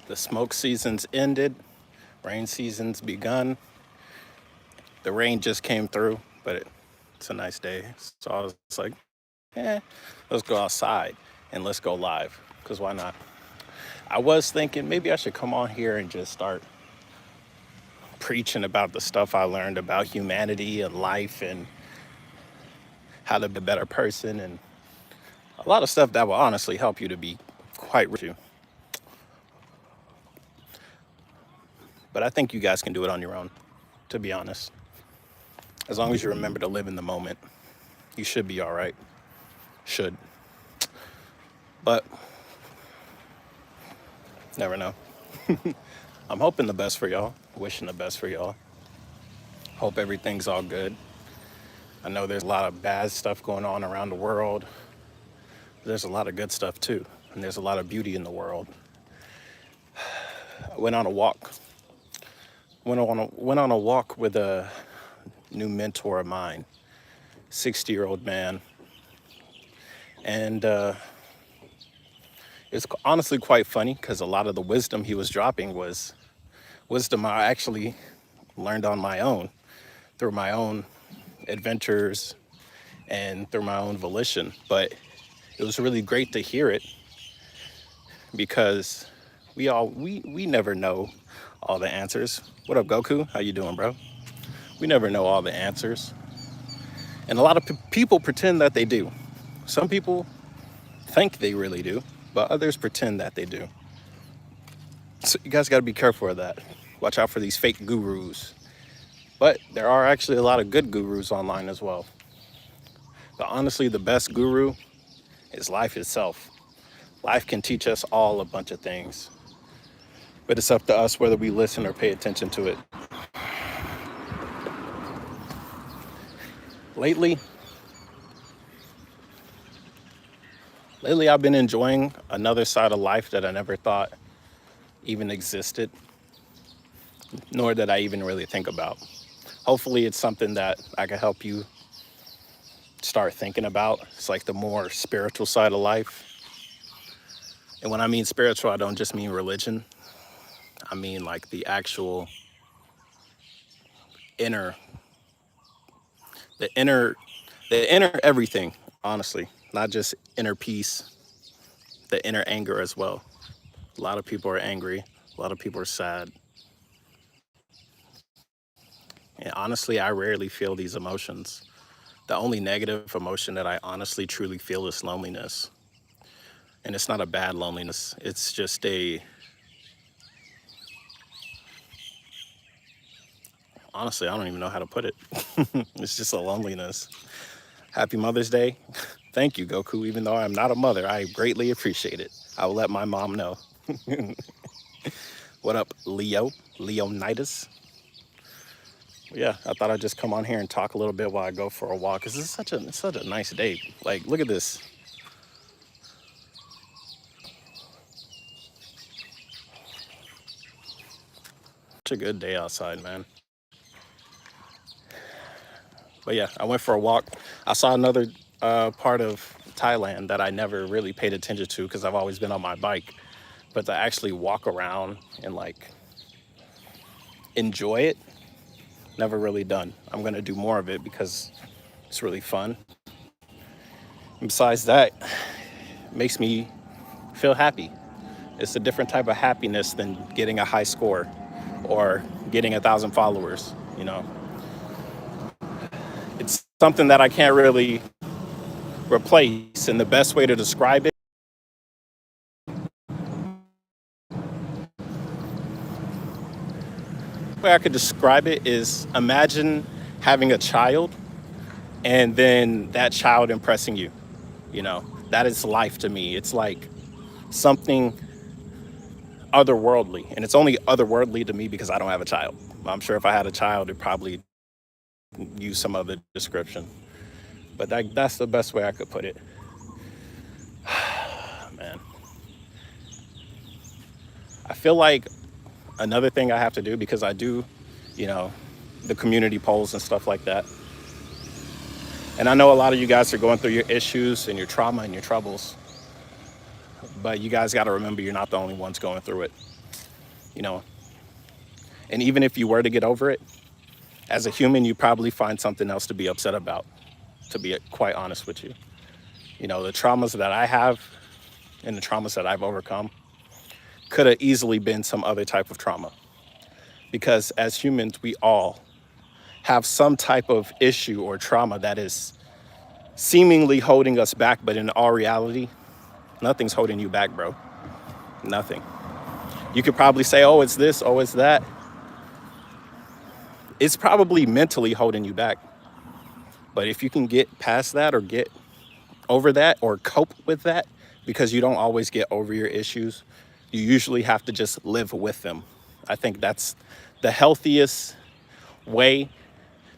The smoke season's ended, rain season's begun. The rain just came through, but it's a nice day. So I was like, eh, let's go outside and let's go live, because why not? I was thinking maybe I should come on here and just start preaching about the stuff I learned about humanity and life and how to be a better person and a lot of stuff that will honestly help you to be quite rich. But I think you guys can do it on your own, to be honest. As long as you remember to live in the moment, you should be all right. Should. But never know. I'm hoping the best for y'all, wishing the best for y'all. Hope everything's all good. I know there's a lot of bad stuff going on around the world. There's a lot of good stuff too, and there's a lot of beauty in the world. I went on a walk. Went on a walk with a new mentor of mine, 60-year-old man, and it's honestly quite funny because a lot of the wisdom he was dropping was wisdom I actually learned on my own through my own adventures and through my own volition. But it was really great to hear it because we never know all the answers. What up, Goku? How you doing, bro? We never know all the answers. And a lot of people pretend that they do. Some people think they really do, but others pretend that they do. So you guys got to be careful of that. Watch out for these fake gurus. But there are actually a lot of good gurus online as well. But honestly, the best guru is life itself. Life can teach us all a bunch of things, but it's up to us whether we listen or pay attention to it. Lately, I've been enjoying another side of life that I never thought even existed, nor did I even really think about. Hopefully it's something that I can help you start thinking about. It's like the more spiritual side of life. And when I mean spiritual, I don't just mean religion. I mean like the actual inner, the inner everything, honestly, not just inner peace, the inner anger as well. A lot of people are angry. A lot of people are sad. And honestly, I rarely feel these emotions. The only negative emotion that I honestly truly feel is loneliness. And it's not a bad loneliness. It's just honestly, I don't even know how to put it. It's just a loneliness. Happy Mother's Day. Thank you, Goku. Even though I'm not a mother, I greatly appreciate it. I will let my mom know. What up, Leonidas? Yeah, I thought I'd just come on here and talk a little bit while I go for a walk, because it's such a nice day. Like, look at this. Such a good day outside, man. But yeah, I went for a walk. I saw another part of Thailand that I never really paid attention to because I've always been on my bike. But to actually walk around and like enjoy it, never really done. I'm gonna do more of it because it's really fun. And besides that, it makes me feel happy. It's a different type of happiness than getting a high score or getting 1,000 followers, you know. It's something that I can't really replace. And the best way to describe it, the way I could describe it is imagine having a child and then that child impressing you. You know, that is life to me. It's like something otherworldly. And it's only otherworldly to me because I don't have a child. I'm sure if I had a child, it'd probably use some other description. But that's the best way I could put it. Man. I feel like another thing I have to do, because I do, you know, the community polls and stuff like that. And I know a lot of you guys are going through your issues and your trauma and your troubles. But you guys got to remember you're not the only ones going through it. you know. And even if you were to get over it, as a human, you probably find something else to be upset about, to be quite honest with you. You know, the traumas that I have and the traumas that I've overcome could have easily been some other type of trauma. Because as humans, we all have some type of issue or trauma that is seemingly holding us back, but in all reality, nothing's holding you back, bro. Nothing. You could probably say, oh, it's this, oh, it's that. It's probably mentally holding you back. But if you can get past that or get over that or cope with that, because you don't always get over your issues, you usually have to just live with them. I think that's the healthiest way,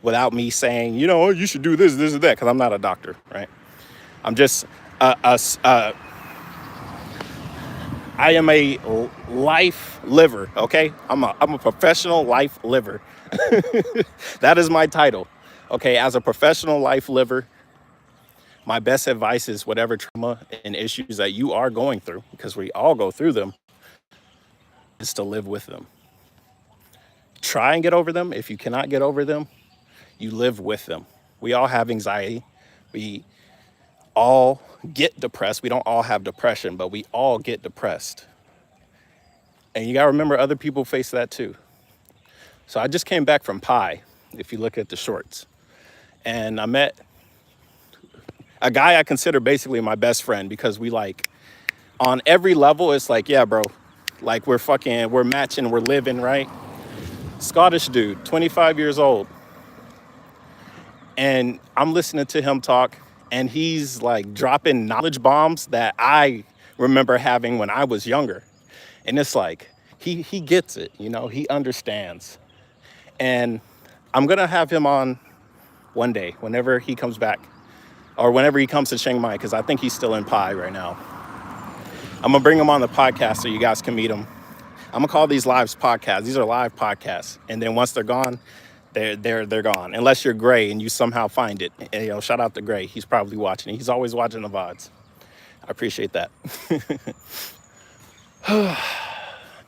without me saying, you know, you should do this, this, and that, because I'm not a doctor, right? I'm just, I am a life liver, okay? I'm a professional life liver. That is my title, okay? As a professional life liver, my best advice is whatever trauma and issues that you are going through, because we all go through them, is to live with them. Try and get over them. If you cannot get over them, you live with them. We all have anxiety. We all get depressed. We don't all have depression, but we all get depressed. And you got to remember other people face that too. So I just came back from Pi, if you look at the shorts. And I met a guy I consider basically my best friend, because we like, on every level, it's like, yeah, bro, like we're matching, we're living, right? Scottish dude, 25 years old. And I'm listening to him talk, and he's like dropping knowledge bombs that I remember having when I was younger. And it's like, he gets it, you know, he understands. And I'm gonna have him on one day, whenever he comes back, or whenever he comes to Chiang Mai, because I think he's still in Pi right now. I'm gonna bring him on the podcast so you guys can meet him. I'm gonna call these lives podcasts. These are live podcasts. And then once they're gone, they're gone. Unless you're Gray and you somehow find it. And, you know, shout out to Gray. He's probably watching. He's always watching the VODs. I appreciate that.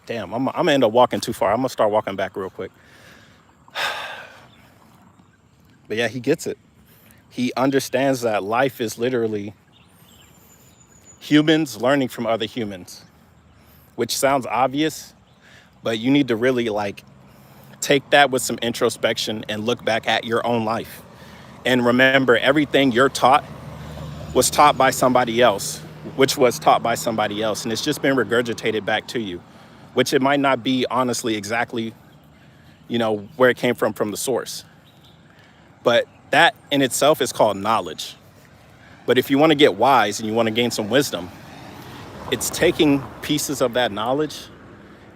Damn, I'm gonna end up walking too far. I'm gonna start walking back real quick. But yeah, he gets it. He understands that life is literally humans learning from other humans, which sounds obvious, but you need to really like take that with some introspection and look back at your own life. And remember, everything you're taught was taught by somebody else, which was taught by somebody else. And it's just been regurgitated back to you, which it might not be honestly exactly, you know, where it came from the source. But that in itself is called knowledge. But if you want to get wise and you want to gain some wisdom, it's taking pieces of that knowledge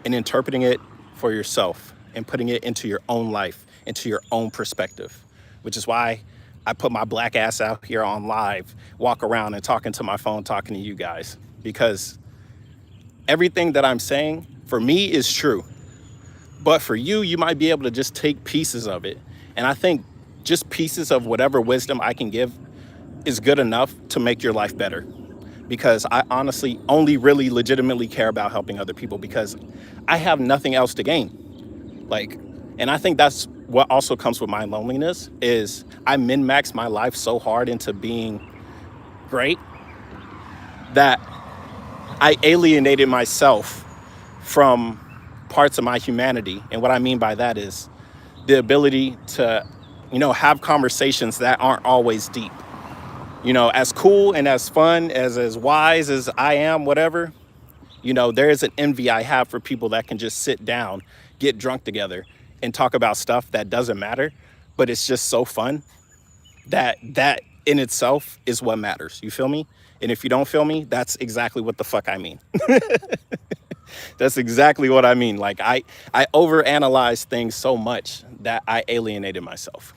and interpreting it for yourself and putting it into your own life, into your own perspective, which is why I put my black ass out here on live, walk around and talking to my phone, talking to you guys, because everything that I'm saying for me is true. But for you, you might be able to just take pieces of it. And I think just pieces of whatever wisdom I can give is good enough to make your life better. Because I honestly only really legitimately care about helping other people, because I have nothing else to gain. Like, and I think that's what also comes with my loneliness, is I min-max my life so hard into being great that I alienated myself from parts of my humanity. And what I mean by that is the ability to, you know, have conversations that aren't always deep. You know, as cool and as fun, as wise as I am, whatever, you know, there is an envy I have for people that can just sit down, get drunk together and talk about stuff that doesn't matter, but it's just so fun that in itself is what matters. You feel me? And if you don't feel me, that's exactly what the fuck I mean. That's exactly what I mean. Like I overanalyze things so much that I alienated myself.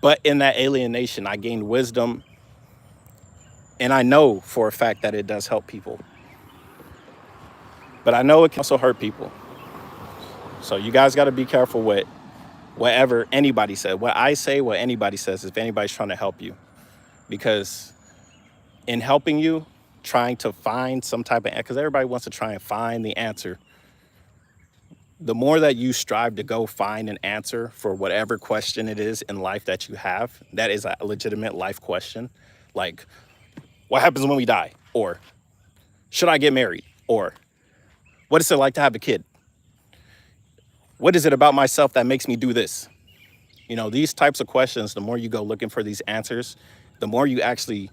But in that alienation, I gained wisdom. And I know for a fact that it does help people. But I know it can also hurt people. So you guys got to be careful with whatever anybody says. What I say, what anybody says, if anybody's trying to help you. Because in helping you, trying to find some type of, because everybody wants to try and find the answer the more that you strive to go find an answer for whatever question it is in life that you have, that is a legitimate life question. Like, what happens when we die? Or should I get married? Or what is it like to have a kid? What is it about myself that makes me do this? You know, these types of questions, the more you go looking for these answers, the more you actually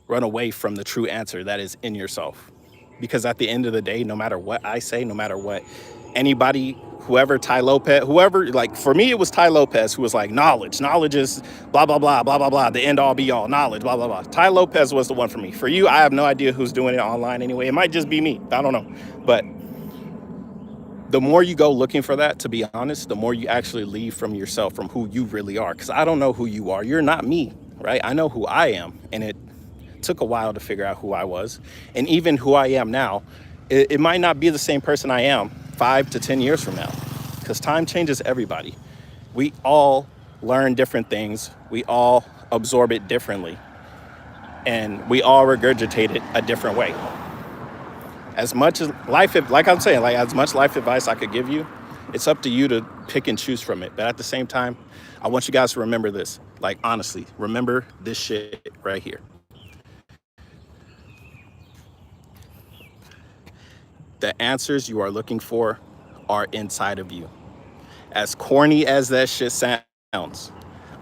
run away from the true answer that is in yourself. Because at the end of the day, no matter what I say, no matter what anybody, whoever, Ty Lopez, whoever, like for me, it was Ty Lopez who was like, knowledge is blah, blah, blah, blah, blah, blah, the end all be all, knowledge, blah, blah, blah. Ty Lopez was the one for me. For you, I have no idea who's doing it online anyway. It might just be me. I don't know. But the more you go looking for that, to be honest, the more you actually leave from yourself, from who you really are. Because I don't know who you are. You're not me, right? I know who I am. And it took a while to figure out who I was. And even who I am now, it might not be the same person I am 5 to 10 years from now. Because time changes everybody. We all learn different things. We all absorb it differently. And we all regurgitate it a different way. As much as life, like I'm saying, like as much life advice I could give you, it's up to you to pick and choose from it. But at the same time, I want you guys to remember this. Like, honestly, remember this shit right here. The answers you are looking for are inside of you. As corny as that shit sounds,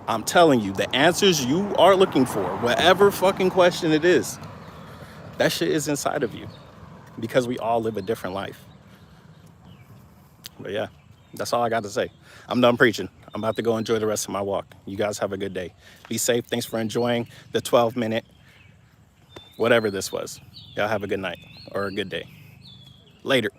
I'm telling you, the answers you are looking for, whatever fucking question it is, that shit is inside of you. Because we all live a different life. But yeah, that's all I got to say. I'm done preaching. I'm about to go enjoy the rest of my walk. You guys have a good day. Be safe. Thanks for enjoying the 12-minute, whatever this was. Y'all have a good night or a good day. Later.